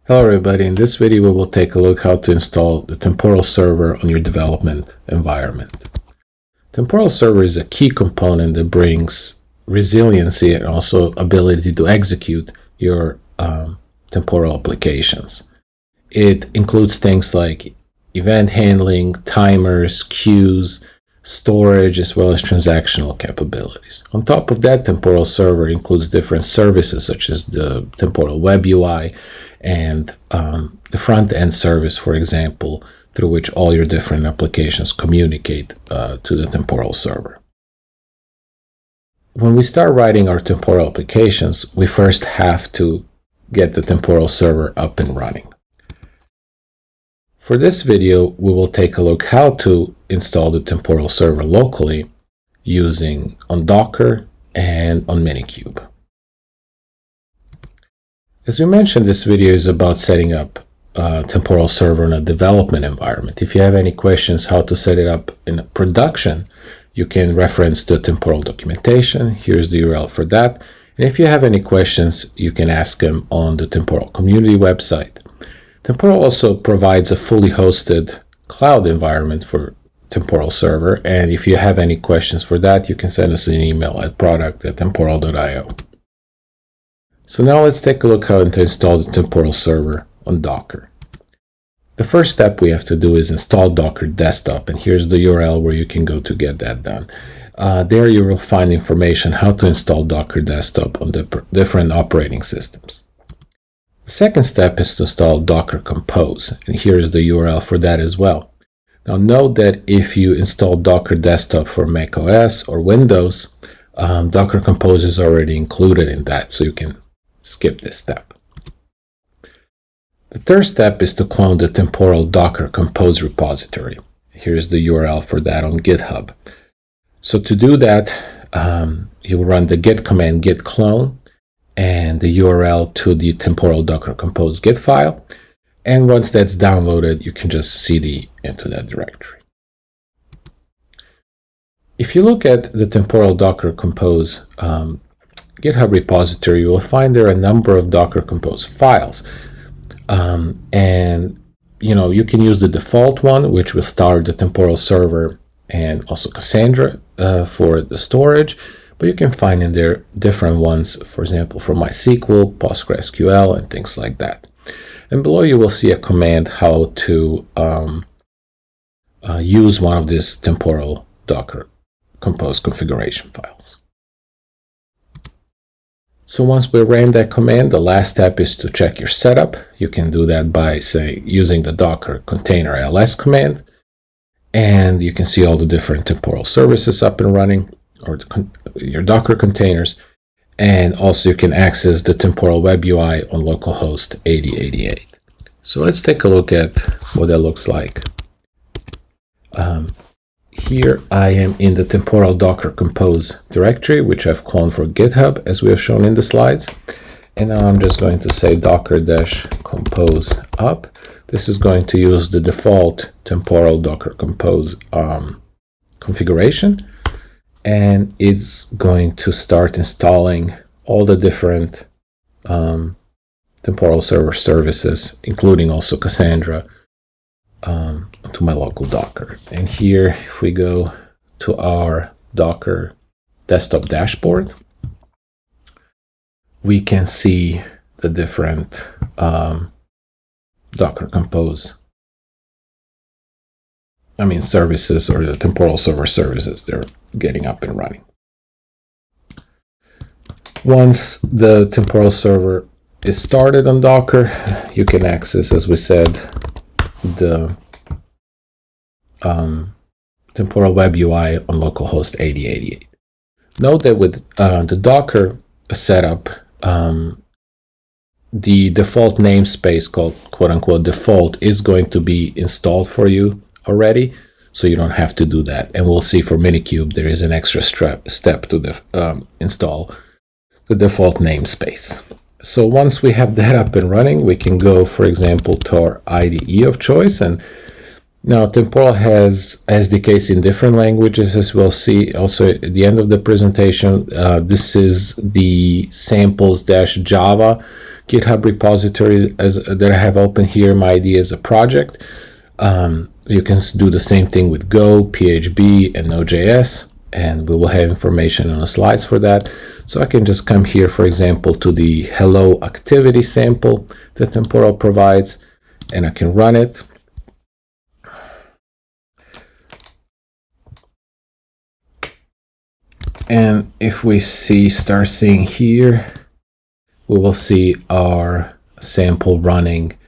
Hello everybody, in this video we will take a look how to install the Temporal Server on your development environment. Temporal Server is a key component that brings resiliency and also ability to execute your temporal applications. It includes things like event handling, timers, queues, storage, as well as transactional capabilities. On top of that, Temporal Server includes different services such as the Temporal Web UI and the front-end service, for example, through which all your different applications communicate to the Temporal Server. When we start writing our temporal applications, we first have to get the Temporal Server up and running. For this video, we will take a look how to install the Temporal Server locally using on Docker and on Minikube. As we mentioned, this video is about setting up Temporal Server in a development environment. If you have any questions how to set it up in production, you can reference the temporal documentation. Here's the URL for that. And if you have any questions, you can ask them on the Temporal community website. Temporal also provides a fully hosted cloud environment for Temporal Server. And if you have any questions for that, you can send us an email at product@temporal.io. So now let's take a look how to install the Temporal Server on Docker. The first step we have to do is install Docker Desktop, and here's the URL where you can go to get that done. There you will find information how to install Docker Desktop on the different operating systems. The second step is to install Docker Compose, and here's the URL for that as well. Now note that if you install Docker Desktop for macOS or Windows, Docker Compose is already included in that, so you can skip this step. The third step is to clone the temporal Docker Compose repository. Here's the URL for that on GitHub. So to do that, you will run the git command git clone and the URL to the temporal Docker Compose git file. And once that's downloaded, you can just cd into that directory. If you look at the temporal Docker Compose GitHub repository, you will find there a number of Docker Compose files. And you can use the default one, which will start the Temporal Server and also Cassandra for the storage, but you can find in there different ones, for example, for MySQL, PostgreSQL, and things like that. And below you will see a command how to use one of these temporal Docker Compose configuration files. So once we ran that command, the last step is to check your setup. You can do that by, say, using the Docker container ls command, and you can see all the different temporal services up and running, or your Docker containers, and also you can access the temporal web UI on localhost 8088. So let's take a look at what that looks like. Here I am in the temporal Docker Compose directory, which I've cloned for GitHub, as we have shown in the slides. And now I'm just going to say docker-compose up. This is going to use the default temporal Docker Compose configuration. And it's going to start installing all the different Temporal Server services, including also Cassandra, to my local Docker. And here, if we go to our Docker desktop dashboard, we can see the different Docker Compose, services, or the Temporal Server services they're getting up and running. Once the Temporal Server is started on Docker, you can access, as we said, the temporal web UI on localhost 8088. Note that with the Docker setup, the default namespace called quote-unquote default is going to be installed for you already, so you don't have to do that. And we'll see for Minikube there is an extra step to install the default namespace. So once we have that up and running, we can go, for example, to our IDE of choice. And now Temporal has SDKs in different languages, as we'll see also at the end of the presentation. This is the samples-java GitHub repository that I have open here. My ID is a project. You can do the same thing with Go, PHP, and Node.js, and we will have information on the slides for that. So I can just come here, for example, to the hello activity sample that Temporal provides, and I can run it. And if we start seeing here, we will see our sample running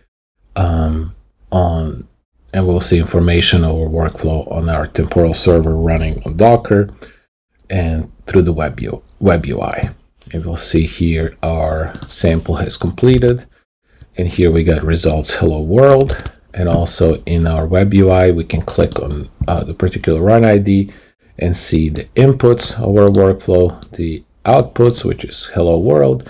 and we'll see information of our workflow on our temporal server running on Docker and through the web UI. And we'll see here our sample has completed. And here we got results, hello world. And also in our web UI, we can click on the particular run ID and see the inputs of our workflow, the outputs, which is hello world.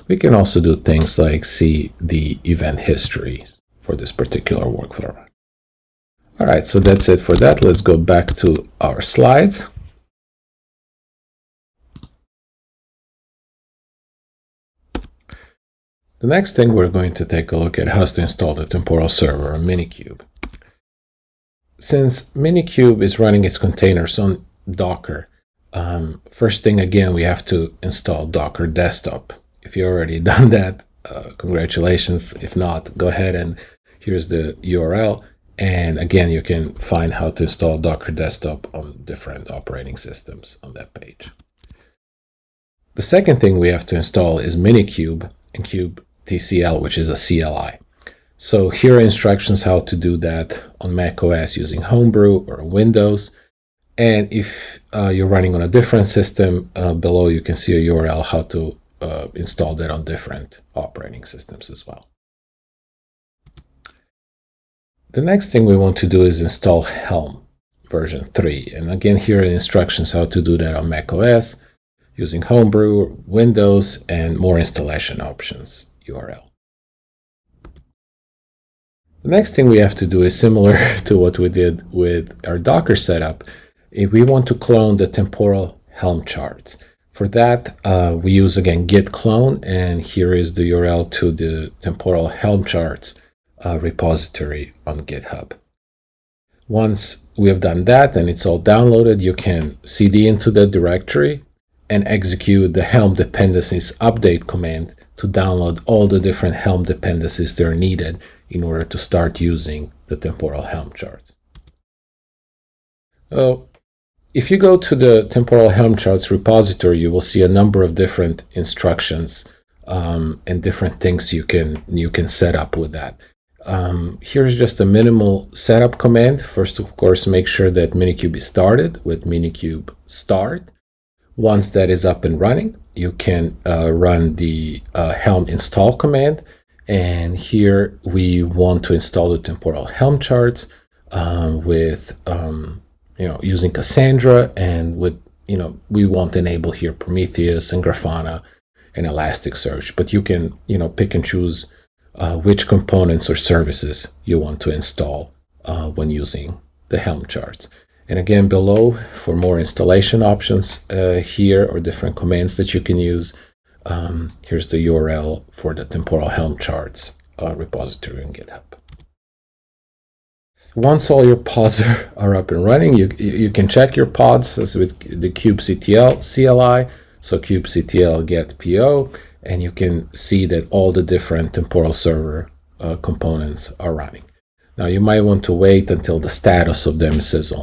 We can also do things like see the event history for this particular workflow. All right, so that's it for that. Let's go back to our slides. The next thing we're going to take a look at how to install the temporal server on Minikube. Since Minikube is running its containers on Docker, first thing again, we have to install Docker Desktop. If you already done that, congratulations. If not, go ahead and here's the URL. And again, you can find how to install Docker Desktop on different operating systems on that page. The second thing we have to install is Minikube and kubectl, which is a CLI. So here are instructions how to do that on macOS using Homebrew or Windows. And if you're running on a different system, below you can see a URL how to install that on different operating systems as well. The next thing we want to do is install Helm version 3. And again, here are instructions how to do that on macOS using Homebrew, Windows, and more installation options URL. The next thing we have to do is similar to what we did with our Docker setup. If we want to clone the temporal Helm charts. For that, we use again git clone, and here is the URL to the temporal Helm charts repository on GitHub. Once we have done that and it's all downloaded, you can cd into the directory and execute the Helm dependencies update command to download all the different Helm dependencies that are needed in order to start using the temporal Helm charts. If you go to the temporal Helm charts repository, you will see a number of different instructions and different things you can set up with that. Here's just a minimal setup command. First, of course, make sure that Minikube is started with Minikube start. Once that is up and running, you can run the Helm install command. And here we want to install the temporal Helm charts with using Cassandra, and with we want to enable here Prometheus and Grafana and Elasticsearch. But you can pick and choose which components or services you want to install when using the Helm charts. And again, below for more installation options here or different commands that you can use, here's the URL for the temporal Helm charts repository on GitHub. Once all your pods are up and running, you can check your pods as with the kubectl CLI. So kubectl get PO, and you can see that all the different temporal server components are running. Now you might want to wait until the status of them is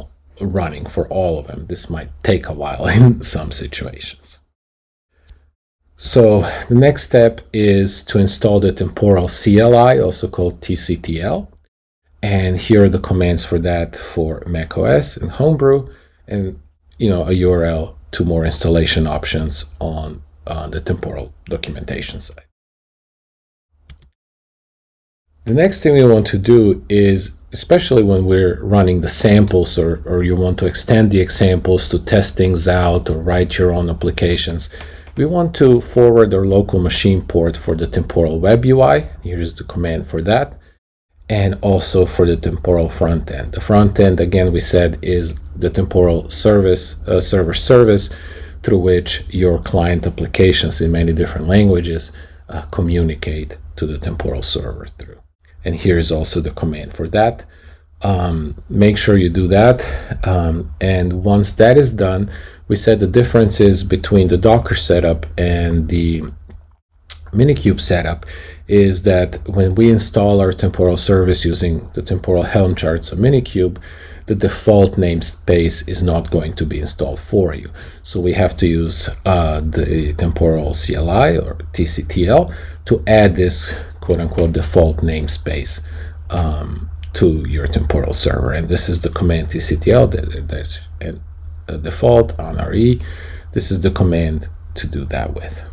running for all of them. This might take a while in some situations. So the next step is to install the temporal CLI, also called tctl. And here are the commands for that for macOS and Homebrew, and a URL to more installation options on the temporal documentation site. The next thing we want to do is, especially when we're running the samples or you want to extend the examples to test things out or write your own applications, we want to forward our local machine port for the temporal web UI. Here's the command for that. And also for the temporal front end. The front end, again, we said is the temporal server service through which your client applications in many different languages communicate to the temporal server through. And here is also the command for that. Make sure you do that. And once that is done, we said the differences between the Docker setup and the Minikube setup is that when we install our temporal service using the temporal Helm charts of Minikube, the default namespace is not going to be installed for you. So we have to use the temporal CLI or TCTL to add this quote-unquote default namespace to your temporal server. And this is the command TCTL. There's a default on RE. This is the command to do that with.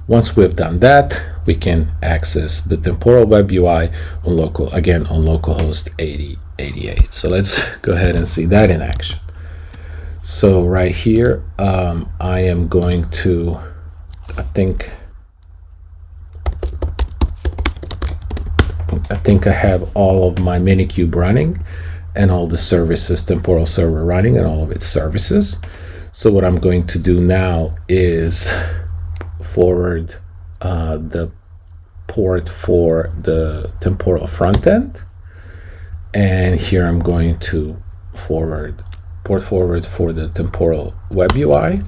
Once we've done that, we can access the temporal web UI on localhost 8088. So let's go ahead and see that in action. So right here, I am going to, I think I have all of my Minikube running and all the services, temporal server running and all of its services. So what I'm going to do now is forward the port for the temporal front end, and here I'm going to port forward for the temporal web UI,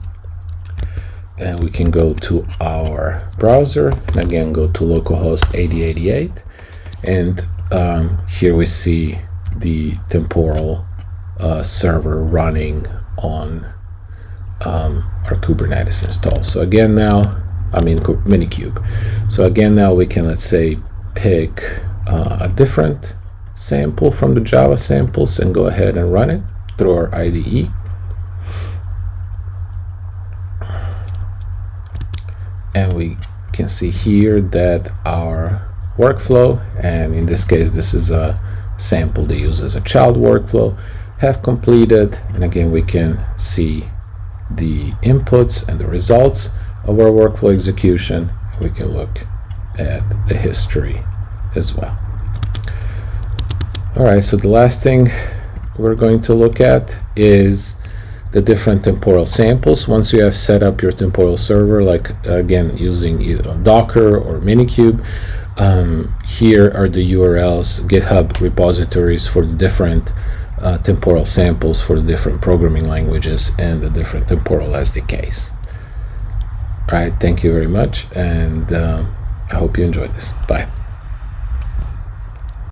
and we can go to our browser and again go to localhost 8088, and here we see the temporal server running on our Kubernetes install. So again now, Minikube. So again now we can, let's say, pick a different sample from the Java samples and go ahead and run it through our IDE. And we can see here that our workflow, and in this case this is a sample they use as a child workflow, have completed. And again we can see the inputs and the results of our workflow execution. We can look at the history as well. All right, so the last thing we're going to look at is the different temporal samples. Once you have set up your temporal server, like again using either Docker or Minikube, here are the URLs, GitHub repositories for the different temporal samples for the different programming languages and the different temporal SDKs. All right, thank you very much, and I hope you enjoyed this. Bye.